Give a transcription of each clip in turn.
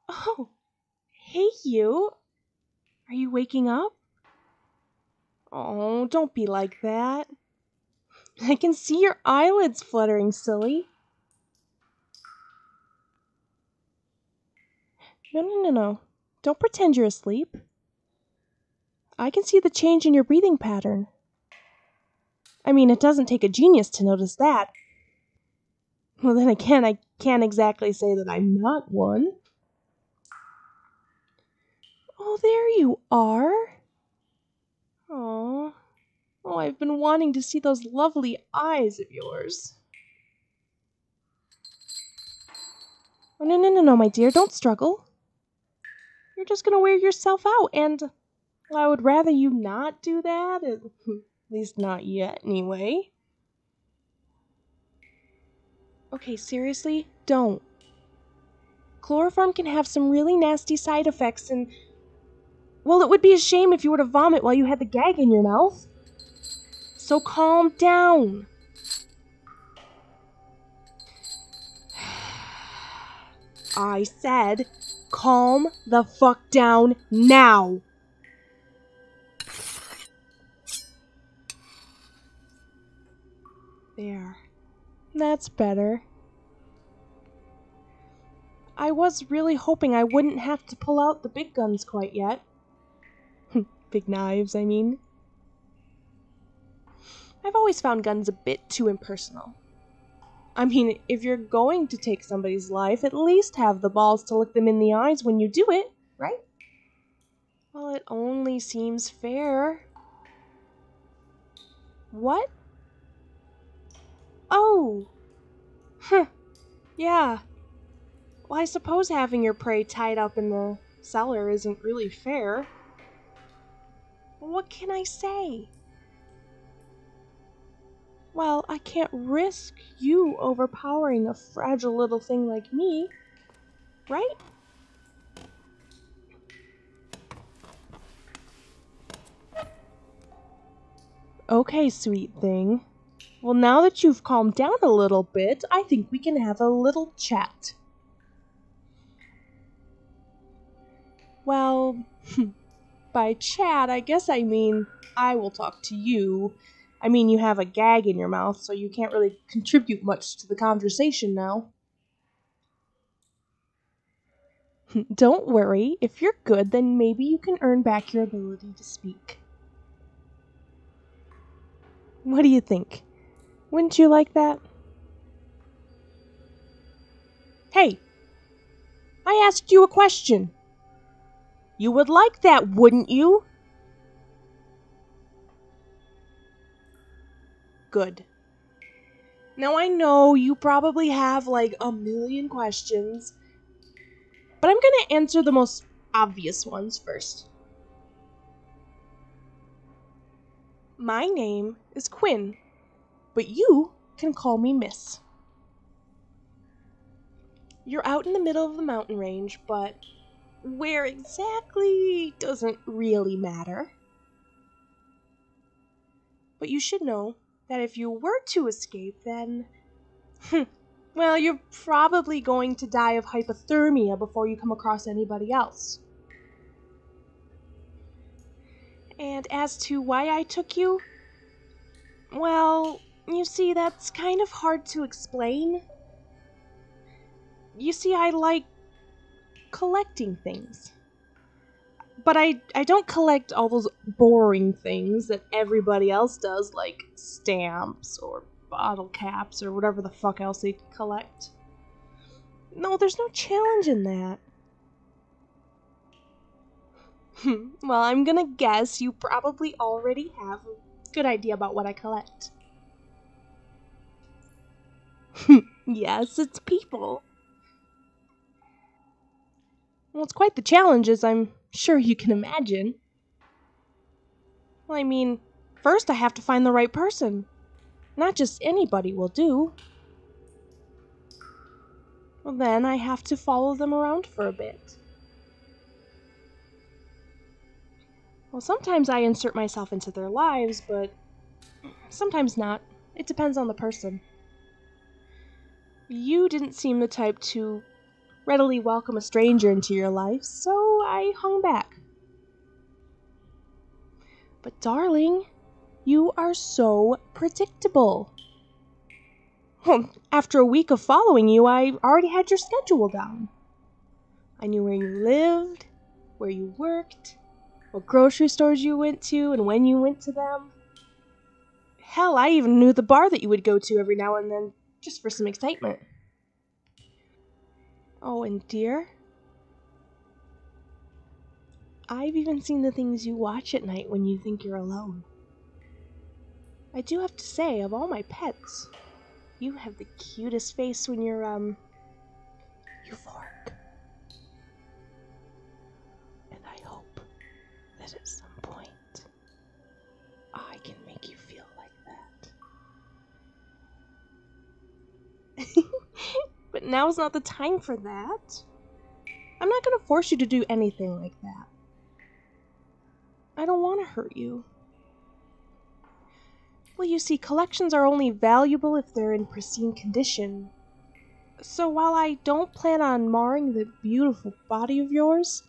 Oh, hey you. Are you waking up? Oh, don't be like that. I can see your eyelids fluttering, silly. No. Don't pretend you're asleep. I can see the change in your breathing pattern. I mean, it doesn't take a genius to notice that. Well, then again, I can't exactly say that I'm not one. Oh, there you are. Oh, I've been wanting to see those lovely eyes of yours. Oh, no, my dear, don't struggle. You're just gonna wear yourself out, and I would rather you not do that, at least not yet, anyway. Okay, seriously, don't. Chloroform can have some really nasty side effects, and, well, it would be a shame if you were to vomit while you had the gag in your mouth. So calm down. I said, calm the fuck down now. There. That's better. I was really hoping I wouldn't have to pull out the big guns quite yet. Big knives, I mean. I've always found guns a bit too impersonal. I mean, if you're going to take somebody's life, at least have the balls to look them in the eyes when you do it, right? Well, it only seems fair. What? Oh! Huh. Yeah. Well, I suppose having your prey tied up in the cellar isn't really fair. What can I say? Well, I can't risk you overpowering a fragile little thing like me, right? Okay, sweet thing. Well, now that you've calmed down a little bit, I think we can have a little chat. Well, by chat, I guess I mean I will talk to you. I mean, you have a gag in your mouth, so you can't really contribute much to the conversation now. Don't worry, if you're good, then maybe you can earn back your ability to speak. What do you think? Wouldn't you like that? Hey, I asked you a question. You would like that, wouldn't you? Good. Now I know you probably have like a million questions, but I'm gonna answer the most obvious ones first. My name is Quinn, but you can call me Miss. You're out in the middle of the mountain range, but where exactly doesn't really matter. But you should know that if you were to escape, then, well, you're probably going to die of hypothermia before you come across anybody else. And as to why I took you, well, you see, that's kind of hard to explain. You see, I like collecting things. But I don't collect all those boring things that everybody else does, like stamps or bottle caps or whatever the fuck else they collect. No, there's no challenge in that. Well, I'm gonna guess you probably already have a good idea about what I collect. Yes, it's people. Well, it's quite the challenge, as I'm sure you can imagine. Well, I mean, first I have to find the right person. Not just anybody will do. Well, then I have to follow them around for a bit. Well, sometimes I insert myself into their lives, but Sometimes not. It depends on the person. You didn't seem the type to readily welcome a stranger into your life, so I hung back. But darling, you are so predictable. After a week of following you, I already had your schedule down. I knew where you lived, where you worked, what grocery stores you went to, and when you went to them. Hell, I even knew the bar that you would go to every now and then, just for some excitement. Oh, and dear, I've even seen the things you watch at night when you think you're alone. I do have to say, of all my pets, you have the cutest face when you're, euphoric. And I hope that at some point, I can make you feel like that. But now's not the time for that. I'm not gonna force you to do anything like that. I don't want to hurt you. Well, you see, collections are only valuable if they're in pristine condition. So while I don't plan on marring the beautiful body of yours,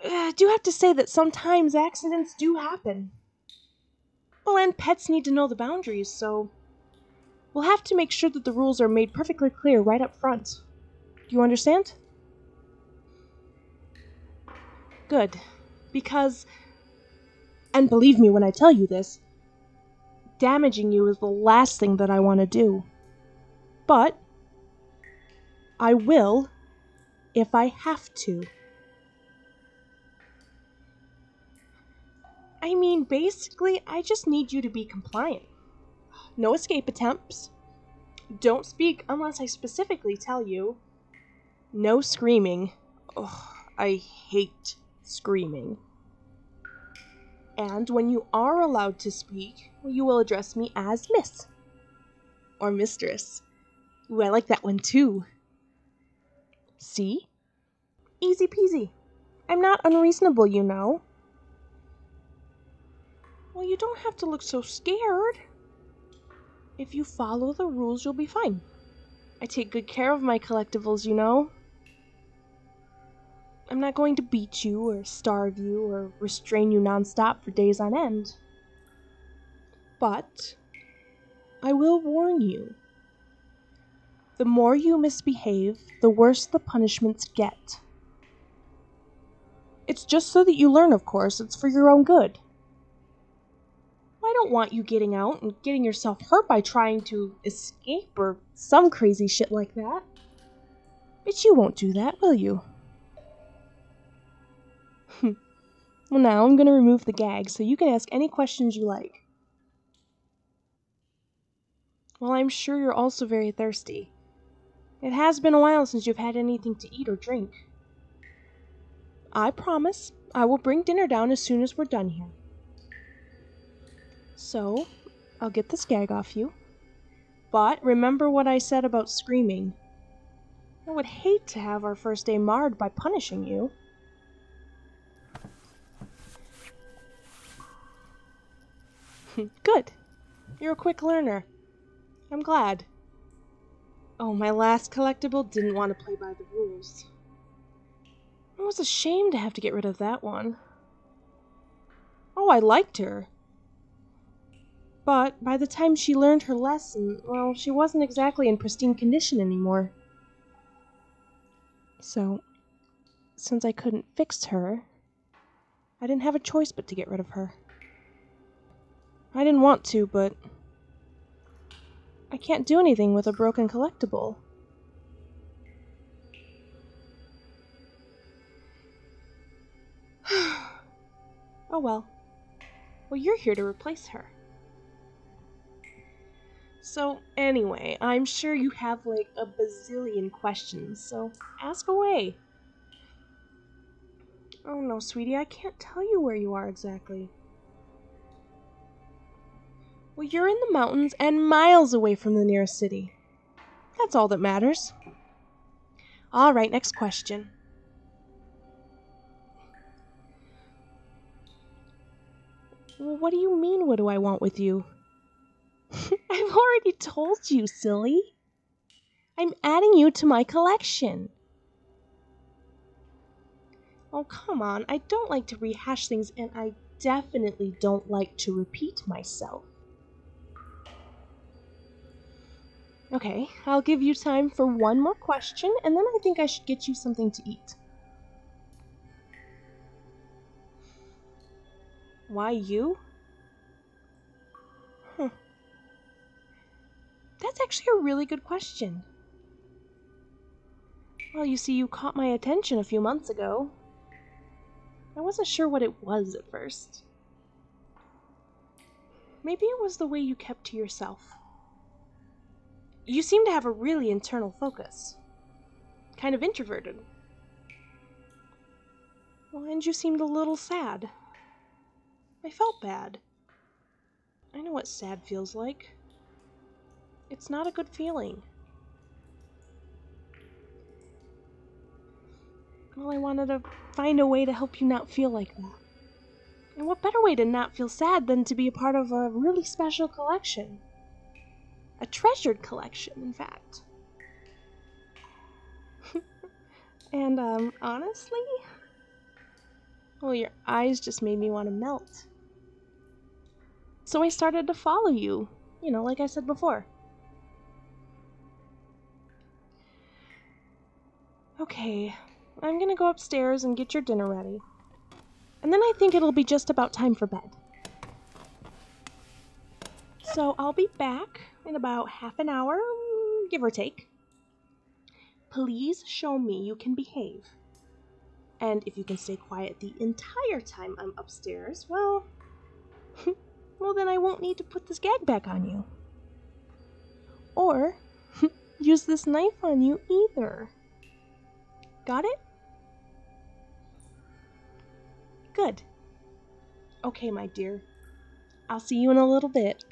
I do have to say that sometimes accidents do happen. Well, and pets need to know the boundaries, so we'll have to make sure that the rules are made perfectly clear right up front. Do you understand? Good. Because, and believe me when I tell you this, damaging you is the last thing that I want to do. But I will if I have to. I mean, basically, I just need you to be compliant. No escape attempts. Don't speak unless I specifically tell you. No screaming. Ugh, I hate screaming. And when you are allowed to speak, you will address me as Miss. Or Mistress. Ooh, I like that one too. See? Easy peasy. I'm not unreasonable, you know. Well, you don't have to look so scared. If you follow the rules, you'll be fine. I take good care of my collectibles, you know. I'm not going to beat you, or starve you, or restrain you nonstop for days on end. But I will warn you. The more you misbehave, the worse the punishments get. It's just so that you learn, of course. It's for your own good. I don't want you getting out and getting yourself hurt by trying to escape or some crazy shit like that. But you won't do that, will you? Well, now I'm going to remove the gag so you can ask any questions you like. Well, I'm sure you're also very thirsty. It has been a while since you've had anything to eat or drink. I promise I will bring dinner down as soon as we're done here. So, I'll get this gag off you. But remember what I said about screaming. I would hate to have our first day marred by punishing you. Good. You're a quick learner. I'm glad. Oh, my last collectible didn't want to play by the rules. I was ashamed to have to get rid of that one. Oh, I liked her. But by the time she learned her lesson, well, she wasn't exactly in pristine condition anymore. So, since I couldn't fix her, I didn't have a choice but to get rid of her. I didn't want to, but I can't do anything with a broken collectible. Oh well. Well, you're here to replace her. So, anyway, I'm sure you have like a bazillion questions, so ask away. Oh no, sweetie, I can't tell you where you are exactly. Well, you're in the mountains and miles away from the nearest city. That's all that matters. Alright, next question. Well, what do you mean, what do I want with you? I've already told you, silly. I'm adding you to my collection. Oh, come on. I don't like to rehash things, and I definitely don't like to repeat myself. Okay, I'll give you time for one more question, and then I think I should get you something to eat. Why you? That's actually a really good question. Well, you see, you caught my attention a few months ago. I wasn't sure what it was at first. Maybe it was the way you kept to yourself. You seem to have a really internal focus. Kind of introverted. Well, and you seemed a little sad. I felt bad. I know what sad feels like. It's not a good feeling. Well, I wanted to find a way to help you not feel like that. And what better way to not feel sad than to be a part of a really special collection? A treasured collection, in fact. And, honestly? Well, your eyes just made me want to melt. So I started to follow you, like I said before. Okay, I'm gonna go upstairs and get your dinner ready. And then I think it'll be just about time for bed. So I'll be back in about half an hour, give or take. Please show me you can behave. And if you can stay quiet the entire time I'm upstairs, well, well then I won't need to put this gag back on you. Or use this knife on you either. Got it? Good. Okay, my dear. I'll see you in a little bit.